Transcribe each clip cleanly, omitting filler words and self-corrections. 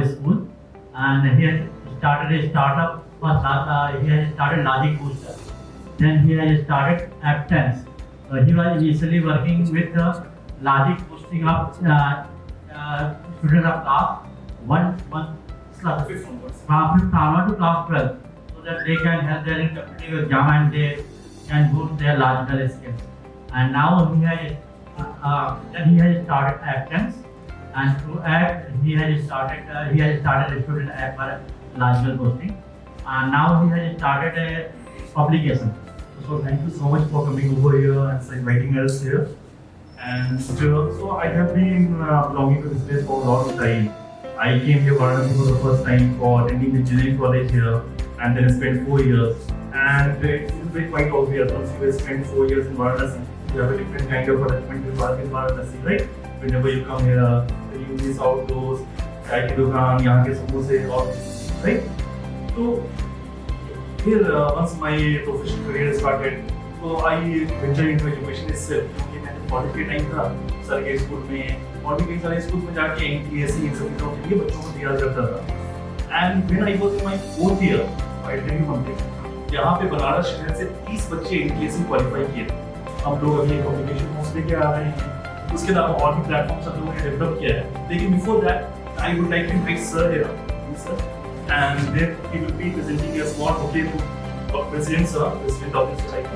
our school, and he has started a startup. First, he has started Logic Booster. Then he has started AppTens. He was initially working with Logic boosting up students of class 1 class 5th onward to class 12, so that they can help their in competitive exam and they can boost their logical skills. And now he has started AppTens, and through app he has started a student app for logical boosting, and now he has started a publication. So thank you so much for coming over here and inviting us here. And so I have been belonging to this place for a long time. I came here Varanasi for the first time for attending the engineering college here, and then I spent 4 years. And it's been quite obvious once you have spent 4 years in Varanasi, you have a different kind of attachment with Varanasi, right? Whenever you come here, you miss out those chai ki dukaan, yahan ke samose, all this, right? So here, once my professional career started, so I ventured into education itself. क्योंकि मैंने college के time था sir के school में और भी कई सारे स्कूल में जाके NTSC इन सब चीज़ों के लिए बच्चों को तैयार करता था. And when I was in my 4th year, I tell you one thing, यहाँ पे बनारस शहर से 30 बच्चे NTSC क्वालिफाई किए. हम लोग अभी एक कम्युनिकेशन कोर्स लेके आ रहे हैं. उसके अलावा और भी प्लेटफॉर्म्स हम लोगों ने डेवलप किया है. लेकिन before that, I would like to invite sir here, sir, and then he will be presenting a small bouquet to President sir, President of the society.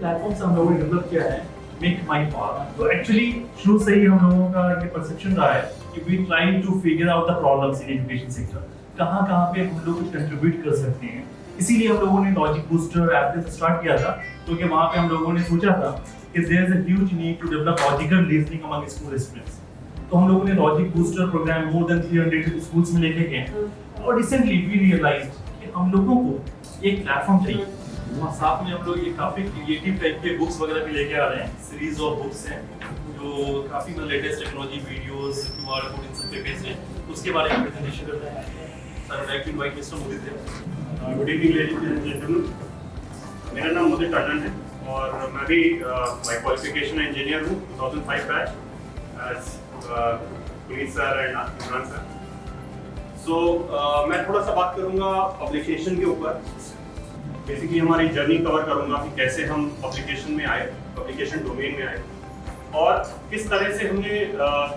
Platforms हम लोगों ने डेवलप किया है, मेक माई पार्ट. तो actually शुरू से ही हम लोगों का ये परसेप्शन रहा है कि we trying to figure out the problems in education sector. कहाँ पे हम लोग कंट्रीब्यूट कर सकते हैं. इसीलिए हम लोगों ने लॉजिक बूस्टर ऐप से स्टार्ट किया था, क्योंकि वहाँ पे हम लोगों ने सोचा था कि there is a huge need to develop logical reasoning among school students. तो हम लोगों ने logic booster program more than 300 schools में लेके गए. और रिसेंटली वी रियलाइज्ड कि हम लोगों को एक प्लेटफॉर्म चाहिए. वहाँ साथ में हम लोग ये काफी क्रिएटिव टाइप के बुक्स वगैरह भी लेके आ रहे हैं. सीरीज ऑफ बुक्स हैं जो काफी latest technology videos QR code इन सब पे बेस्ड हैं. उसके बारे में प्रेजेंटेशन करते हैं. Sir I like to invite mister Modit Dev. Good evening ladies and gentleman. मेरा नाम मोदित टंडन है और मैं भी बाय क्वालिफिकेशन इंजीनियर हूँ. 2005 batch as Puneet sir and Imran sir. So मैं थोड़ा सा बात करूँगा पब्लिकेशन के ऊपर. बेसिकली हमारी जर्नी कवर करूँगा कि कैसे हम पब्लिकेशन में आए, पब्लिकेशन डोमेन में आए और किस तरह से हमने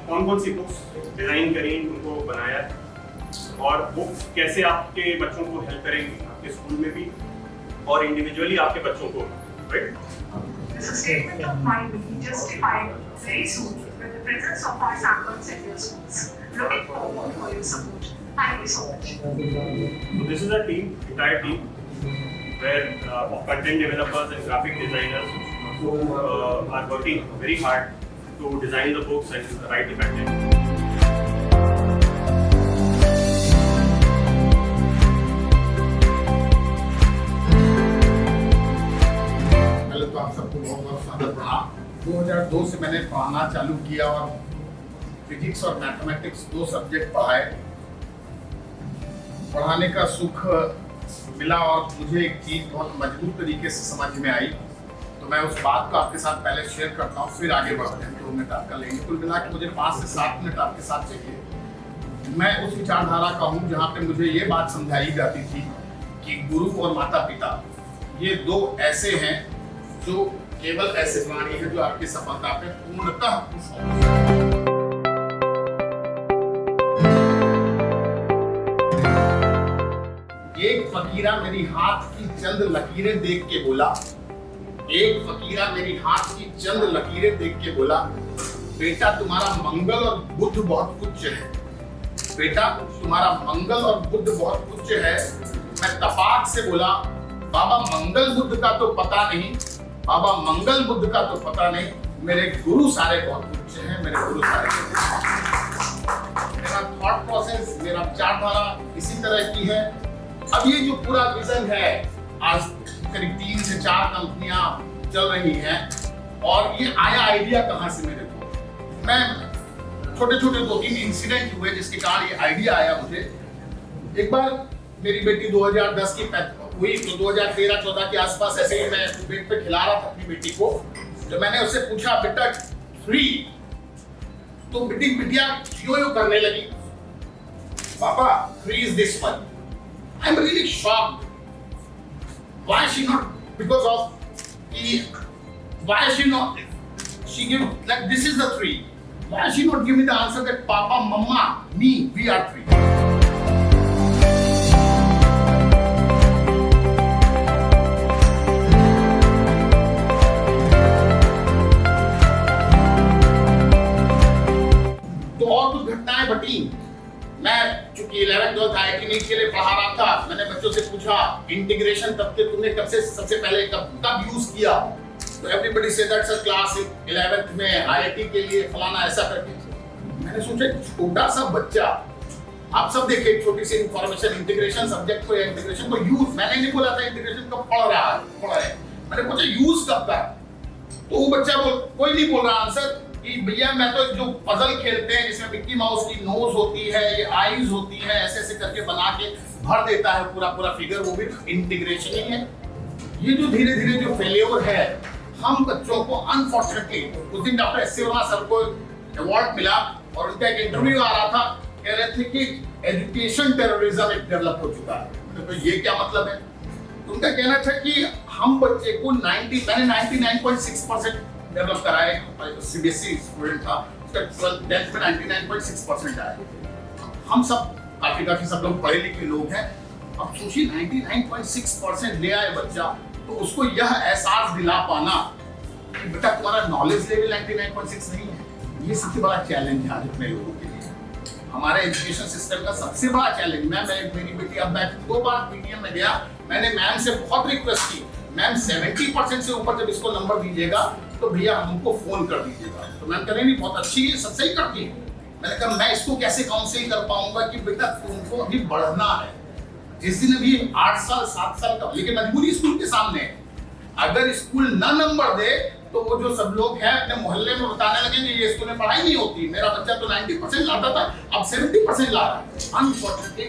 कौन सी बुक्स डिज़ाइन करी, उनको बनाया और बुक्स कैसे आपके बच्चों को हेल्प करेंगी आपके स्कूल में भी और इंडिविजुअली आपके बच्चों को, right? This statement of mine will be justified very soon with the presence of our samples in your schools. Looking forward for your support. Thank you so much. So this is a team, entire team, where of content developers and graphic designers who are working very hard to design the books and write the content. तो आप सबको बहुत बहुत स्वागत प्रणाम. 2002 से मैंने पढ़ाना चालू किया और फिजिक्स और मैथमेटिक्स 2 सब्जेक्ट पढ़ाए. पढ़ाने का सुख मिला और मुझे एक चीज़ बहुत मजबूत तरीके से समझ में आई, तो मैं उस बात को आपके साथ पहले शेयर करता हूँ, फिर आगे बढ़ते हैं. 2 मिनट आपका लेंगे. कुल मिला के मुझे 5 से 7 मिनट आपके साथ चाहिए. मैं उस विचारधारा का हूँ जहाँ पे मुझे ये बात समझाई जाती थी कि गुरु और माता पिता ये 2 ऐसे हैं जो केवल ऐसे प्राणी हैं जो आपकी सफलता पे पूर्णतः खुश हों. एक फकीरा मेरी हाथ की चंद लकीरें देख के बोला, एक फकीरा मेरी हाथ की चंद लकीरें देख के बोला, बेटा तुम्हारा मंगल और बुद्ध बहुत उच्च है. बेटा तुम्हारा मंगल और बुद्ध बहुत उच्च है. मैं तपाक से बोला, बाबा मंगल बुद्ध का तो पता नहीं, बाबा मंगल बुद्ध का तो पता नहीं, मेरे गुरु सारे बहुत उच्च हैं, मेरे गुरु सारे. मेरा थॉट प्रोसेस, मेरा विचारधारा इसी तरह की है. अब ये जो पूरा विजन है, आज करीब 3 से 4 कंपनियां चल रही हैं और ये आया आइडिया कहाँ से मेरे को. मैं छोटे 2-3 इंसिडेंट हुए जिसके कारण ये आइडिया आया मुझे. एक बार मेरी बेटी 2010 की हुई तो 2013-14 के आसपास ऐसे ही मैं बेड पे खिला रहा था अपनी बेटी को तो मैंने उससे पूछा बेटा 3, तो बिटिया यो करने लगी, पापा 3 is this one. I'm really shocked. Why she not? Because of why she not? She give like this is the 3. Why she not give me the answer that Papa, Mama, me, we are 3. तो और कुछ घटनाएं घटी। मैं चूंकि 11th 12th IIT NEET के लिए पढ़ा रहा था, मैंने बच्चों से पूछा इंटीग्रेशन तब के तुमने कब से सबसे पहले कब यूज किया, तो एवरीबॉडी से दैट्स अ क्लास 11th में IIT के लिए फलाना ऐसा करके। मैंने सोचा छोटा सा बच्चा, आप सब देखे छोटी सी इंफॉर्मेशन इंटीग्रेशन सब्जेक्ट को या इंटीग्रेशन को यूज, मैंने नहीं बोला था इंटीग्रेशन कब पढ़ रहे, मैंने पूछा यूज कब का, तो वो बच्चा कोई नहीं बोल रहा आंसर कि भैया मैं तो जो पजल खेलते हैं जिसमें मिक्की माउस की नोज होती है, ये आईज होती है, ऐसे ऐसे करके बना के भर देता है पूरा फिगर, वो भी इंटीग्रेशन ही है। ये जो धीरे धीरे जो फेलियर है, हम बच्चों को अनफॉर्चुनेटली, उस दिन doctor S C Verma sir को अवार्ड मिला और उनका एक इंटरव्यू आ रहा था, कह रहे थे कि एजुकेशन टेररिज्म एक डेवलप हो चुका है। तो ये क्या मतलब है? उनका कहना था कि हम बच्चे को 99.6% डेवलप कराए, सीबीएसई स्टूडेंट था, उसका 10th में 99.6% आया। हम सब काफी सब लोग पढ़े लिखे लोग हैं, अब सोचिए 99.6% ले आए बच्चा, तो उसको यह एहसास दिला पाना कि बेटा तुम्हारा नॉलेज लेवल 99.6 नहीं है, ये सबसे बड़ा चैलेंज है आज अपने लोगों के लिए। हमारे एजुकेशन सिस्टम का सबसे बड़ा चैलेंज, मेरी बेटी अब मैं 2 बार पीटीएम में गया, मैंने मैम से बहुत रिक्वेस्ट की, मैम 70% से ऊपर जब इसको नंबर दीजिएगा तो भैया हमको फोन कर दीजिएगा। तो मैम कह रही नहीं बहुत अच्छी है, सब सही करती है। मैंने कहा मैं इसको कैसे काउंसिल कर पाऊंगा कि बेटा तुमको अभी बढ़ना है, जिस दिन अभी 8 साल 7 साल का, लेकिन मजबूरी स्कूल के सामने है। अगर स्कूल ना नंबर दे तो वो जो सब लोग हैं अपने मोहल्ले में बताने लगेंगे ये स्कूल में पढ़ाई नहीं होती, मेरा बच्चा तो 90% लाता था अब 70% ला रहा है। अनफॉर्चुनेटली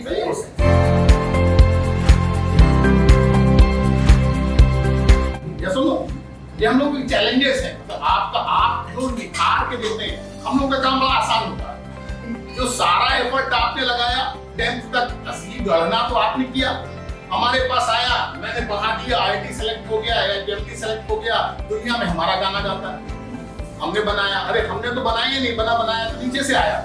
या सुनो, ये हम लोग के चैलेंजेस हैं। तो आप जो निखार के देते हैं, हम लोग का काम बड़ा आसान होता है। जो सारा एफर्ट आपने लगाया 10th तक, असली गणना तो आपने किया, हमारे पास आया, मैंने पढ़ा दिया, IIT सेलेक्ट हो गया, IIT सेलेक्ट हो गया, दुनिया में हमारा गाना गाता है, हमने बनाया, अरे हमने तो बनाया नहीं, बनाया तो नीचे से आया,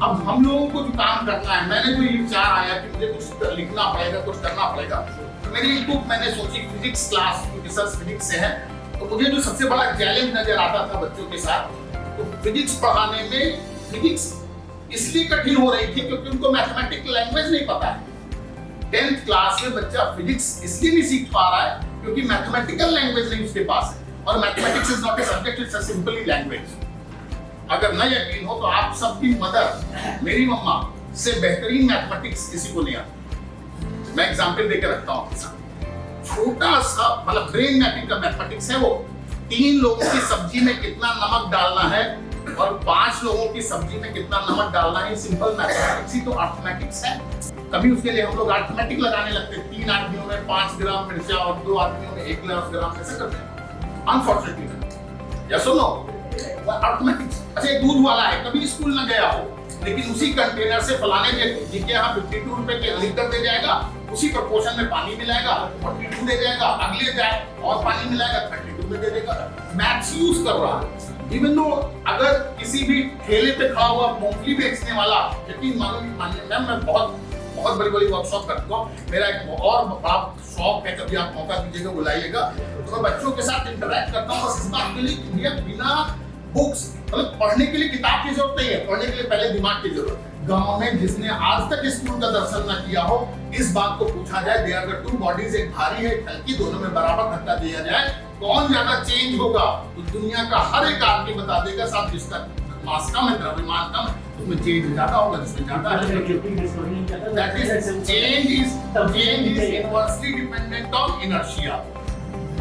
अब हम लोगों को जो काम करना है, मैंने जो ये विचार आया कि मुझे कुछ लिखना पड़ेगा, कुछ करना पड़ेगा, तो मेरी एक बुक मैंने सोची फिजिक्स क्लास, रिसर्च फिजिक्स से है, तो मुझे जो सबसे बड़ा चैलेंज नजर आता था बच्चों के साथ, तो फिजिक्स पढ़ाने में फिजिक्स इसलिए कठिन हो रही थी क्योंकि उनको मैथमेटिकल लैंग्वेज नहीं पता है। 10th क्लास में बच्चा फिजिक्स इसलिए नहीं सीख पा रहा है क्योंकि मैथमेटिकल लैंग्वेज नहीं उसके पास है, और mathematics is not a subject, it's a simply language. अगर न यकीन हो तो आप सबकी मदर, मेरी मम्मा से बेहतरीन मैथमेटिक्स किसी को नहीं आता। मैं एग्जांपल देकर रखता हूं आपके साथ, छोटा सा मतलब ब्रेन मैपिंग का मैथमेटिक्स है वो, 3 लोगों की सब्जी में कितना नमक डालना है और 5 लोगों की सब्जी में कितना नमक डालना है, सिंपल मैथमेटिक्स ही तो अर्थमेटिक्स है। कभी उसके लिए हम लोग अर्थमेटिक लगाने लगते हैं, 3 आदमियों में 5 ग्राम मिर्चा और 2 आदमियों में 1 ग्राम कैसे करते हैं, अनफॉर्चुनेटली। या सुनो अर्थमेटिक्स, अच्छा एक दूध वाला है, कभी स्कूल ना गया हो, लेकिन उसी कंटेनर से फलाने जी के यहाँ 52 रुपए के लीटर दे जाएगा, उसी प्रोपोर्शन में पानी मिलाएगा, 42 दे जाएगा, अगले जाए और पानी मिलाएगा 32 में दे देगा। मैथ्स यूज कर रहा है। इवन दो अगर किसी भी ठेले पे खड़ा हुआ मूंगफली बेचने वाला, यकीन मानिए मैम मैं बहुत बड़ी वर्कशॉप करता हूँ, मेरा एक और बड़ा शौक है, कभी आप मौका दीजिएगा बुलाइएगा, तो मैं बच्चों के साथ इंटरेक्ट करता हूँ बस इस बात के लिए कि बिना बुक्स मतलब पढ़ने के लिए किताब की जरूरत नहीं है, पढ़ने के लिए पहले दिमाग की जरूरत है। गांव में जिसने आज तक स्कूल का दर्शन न किया हो, इस बात को पूछा जाए, दे अगर 2 बॉडीज, एक भारी है एक हल्की, दोनों में बराबर धक्का दिया जाए, कौन ज्यादा चेंज होगा, तो दुनिया का हर एक आदमी बता देगा साहब जिसका मास कम है, द्रव्यमान कम है, उसमें चेंज ज्यादा होगा, जिसमें ज्यादा है। That is change is inversely dependent on inertia।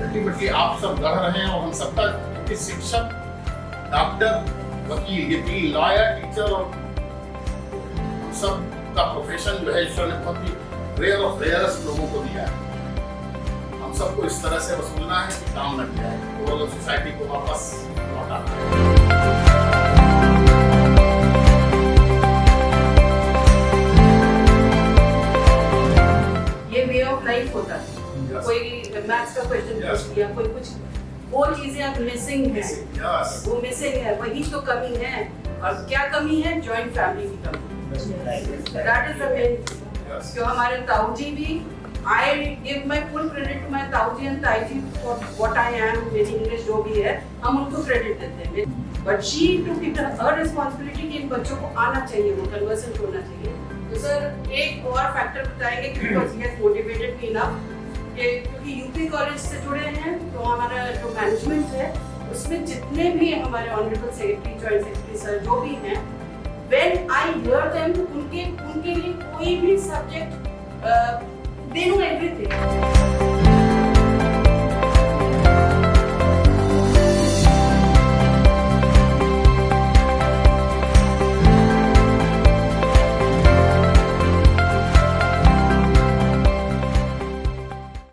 Ultimately आप सब लड़ रहे हैं और हम सबका शिक्षक, डॉक्टर, वकील, ये 3 लॉयर, टीचर और सब का प्रोफेशन जो है ईश्वर ने बहुत ही रेयर ऑफ रेयरेस्ट लोगों को दिया है। हम हम सबको इस तरह से वसूलना है कि काम लग जाए, ओवरऑल सोसाइटी को वापस लौटाना है। ये वे ऑफ लाइफ होता है। Yes. कोई मैथ्स का क्वेश्चन Yes. पूछ लिया, कोई कुछ, वो चीजें अब मिसिंग है, Yes. वो मिसिंग है, वही तो कमी है। और क्या कमी है? जॉइंट फैमिली की कमी। That is the main. Yes. जो हमारे ताऊजी भी, I give my full credit to my ताऊजी and ताईजी for what I am, मेरी इंग्लिश जो भी है, हम उनको क्रेडिट देते हैं। But she took it her responsibility कि इन बच्चों को आना चाहिए, वो कन्वर्सेंट होना चाहिए। तो सर एक और फैक्टर बताएंगे कि because he has motivated me enough कि क्योंकि यूपी कॉलेज से जुड़े हैं, तो हमारा जो मैनेजमेंट है उसमें जितने भी हमारे honourable secretary, joint secretary sir जो भी हैं, when I hear them, उनके लिए कोई भी सब्जेक्ट